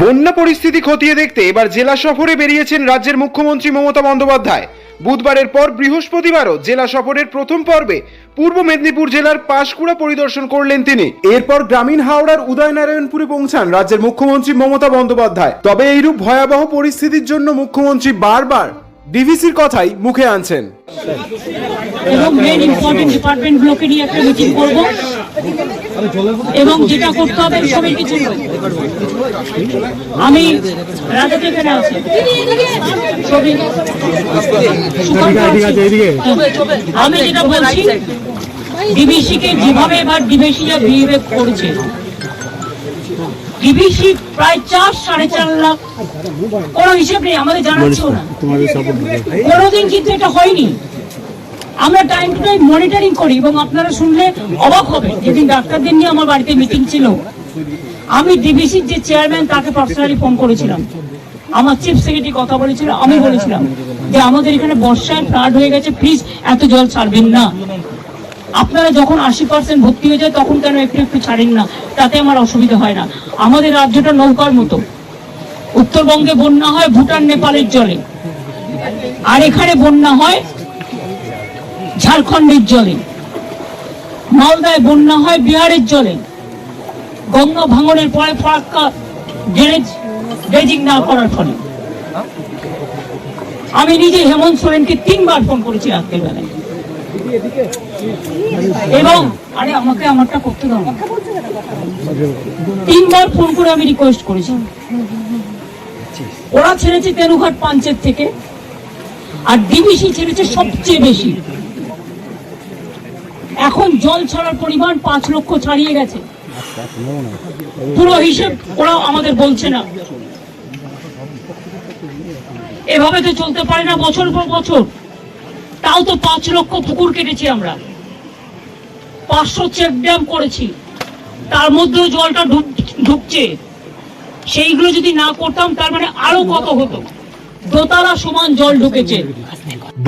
বন্যা পরিস্থিতি খতিয়ে দেখতে এবার জেলা সফরে বেরিয়েছেন রাজ্যের মুখ্যমন্ত্রী মমতা বন্দ্যোপাধ্যায়। বুধবারের পর বৃহস্পতিবারও জেলা সফরের প্রথম পর্বে পূর্ব মেদিনীপুর জেলার পাঁশকুড়া পরিদর্শন করলেন তিনি। এরপর গ্রামীণ হাওড়ার উদয়নারায়ণপুরে পৌঁছান রাজ্যের মুখ্যমন্ত্রী মমতা বন্দ্যোপাধ্যায়। তবে এইরূপ ভয়াবহ পরিস্থিতির জন্য মুখ্যমন্ত্রী বারবার ডিভিসির কথাই মুখে আনছেন। এবং মেন ইম্পর্টেন্ট ডিপার্টমেন্টগুলোকে নিয়ে একটা মিটিং করব এবং যেটা করতে হবে সবাই কিছু আমি রাজা থেকে আছি আমি যেটা বলছি ডিবিসিকে যেভাবে এবার ডিবিসিরা বিহেভ করেছে, ডিবিসি প্রায় 4-4.5 লাখ কোনো হিসেব নেই, আমাদের জানাচ্ছেও না কোনোদিন, কিন্তু এটা হয়নি। আমরা টাইম টু টাইম মনিটরিং করি এবং আপনারা শুনলে অবাক হবে। যেদিন ডাক্তারদের নিয়ে আমার বাড়িতে মিটিং ছিল, আমি ডিবিসির যে চেয়ারম্যান তাকে পার্সোনালি ফোন করেছিলাম, আমার চিফ সেক্রেটারি কথা বলেছিল, আমি বলেছিলাম যে আমাদের এখানে বর্ষায় ফ্লাড হয়ে গেছে, প্লিজ এত জল ছাড়বেন না। আপনারা যখন 80% ভর্তি হয়ে যায় তখন কেন একটু একটু ছাড়েন না, তাতে আমার অসুবিধা হয় না। আমাদের রাজ্যটা নৌকার মতো, উত্তরবঙ্গে বন্যা হয় ভুটান নেপালের জলে, আর এখানে বন্যা হয় ঝাড়খণ্ডের জলে, মালদায় বন্যা হয় বিহারের জলে। গঙ্গা ভাঙনের পরে ফারাক্কা ড্রেজিং না করার ফলে আমি নিজে হেমন্ত সোরেনকে 3 বার ফোন করেছি রাত্রের বেলায়, এবং আরে আমাকে আমারটা করতে দাও, 3 বার ফোন করে আমি রিকোয়েস্ট করেছি। ওরা ছেড়েছে তেনুঘাট পঞ্চায়েত থেকে, আর ডিবিসি ছেড়েছে সবচেয়ে বেশি। এখন জল ছাড়ার পরিমাণ 5 লক্ষ ছাড়িয়ে গেছে, পুরো হিসেব ওরা আমাদের বলছে না। এভাবে তো চলতে পারে না বছর পর বছর। তাও তো 5 লক্ষ পুকুর কেটেছি আমরা, 500 চেক ড্যাম করেছি, তার মধ্যেও জলটা ঢুকছে। সেইগুলো যদি না করতাম তার মানে আরো কত হতো, দোতলা সমান জল ঢুকেছে।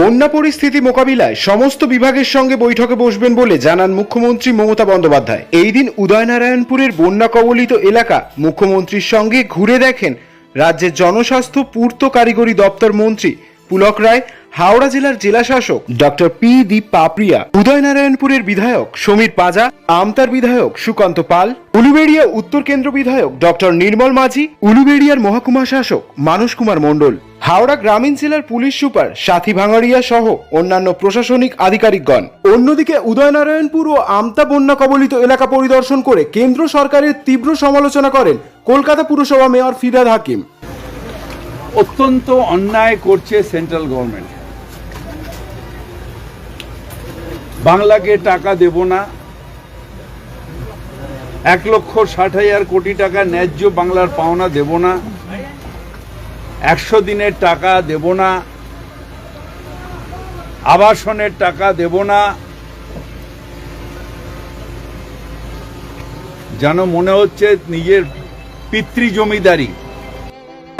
বন্যা পরিস্থিতি মোকাবিলায় সমস্ত বিভাগের সঙ্গে বৈঠকে বসবেন বলে জানান মুখ্যমন্ত্রী মমতা বন্দ্যোপাধ্যায়। এই দিন উদয়নারায়ণপুরের বন্যা কবলিত এলাকা মুখ্যমন্ত্রীর সঙ্গে ঘুরে দেখেন রাজ্যের জনস্বাস্থ্য পূর্ত কারিগরি দপ্তর মন্ত্রী পুলক রায়, হাওড়া জেলার জেলা শাসক ডক্টর পি দি পাপড়িয়া, উদয়নারায়ণপুরের বিধায়ক সমীর পাজা, আমতার বিধায়ক সুকান্ত পাল, উলুবেড়িয়া উত্তর কেন্দ্র বিধায়ক ডক্টর নির্মল মাঝি, উলুবেড়িয়ার মহকুমা শাসক মানস কুমার মণ্ডল, হাওড়া গ্রামীণ জেলার পুলিশ সুপার সাথী ভাঙাড়িয়া সহ অন্যান্য প্রশাসনিক আধিকারিকগণ। অন্যদিকে উদয়নারায়ণপুর ও আমতা বন্যা কবলিত এলাকা পরিদর্শন করে কেন্দ্র সরকারের তীব্র সমালোচনা করেন কলকাতা পুরসভা মেয়র ফিরহাদ হাকিম। অত্যন্ত অন্যায় করছে সেন্ট্রাল গভর্নমেন্ট। বাংলাকে টাকা দেব না, 1,60,000 কোটি টাকা ন্যায্য বাংলার পাওনা দেব না, 100 দিনের টাকা দেব না, আবাসনের টাকা দেব না। যেন মনে হচ্ছে নিজের পিতৃ জমিদারি।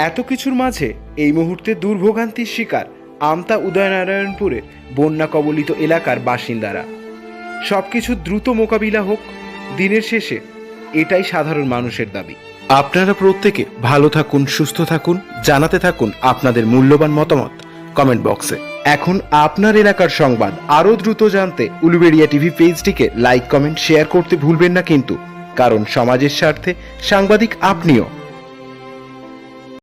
এত কিছুর মাঝে এই মুহূর্তে দুর্ভোগান্তির শিকার আমতা উদয়নারায়ণপুরের বন্যা কবলিত এলাকার বাসিন্দারা। সবকিছু দ্রুত মোকাবিলা হোক, দিনের শেষে এটাই সাধারণ মানুষের দাবি। আপনারা প্রত্যেকে ভালো থাকুন, সুস্থ থাকুন, জানাতে থাকুন আপনাদের মূল্যবান মতামত কমেন্ট বক্সে। এখন আপনার এলাকার সংবাদ আরো দ্রুত জানতে উলুবেড়িয়া টিভি পেজটিকে লাইক, কমেন্ট, শেয়ার করতে ভুলবেন না কিন্তু, কারণ সমাজের স্বার্থে সাংবাদিক আপনিও।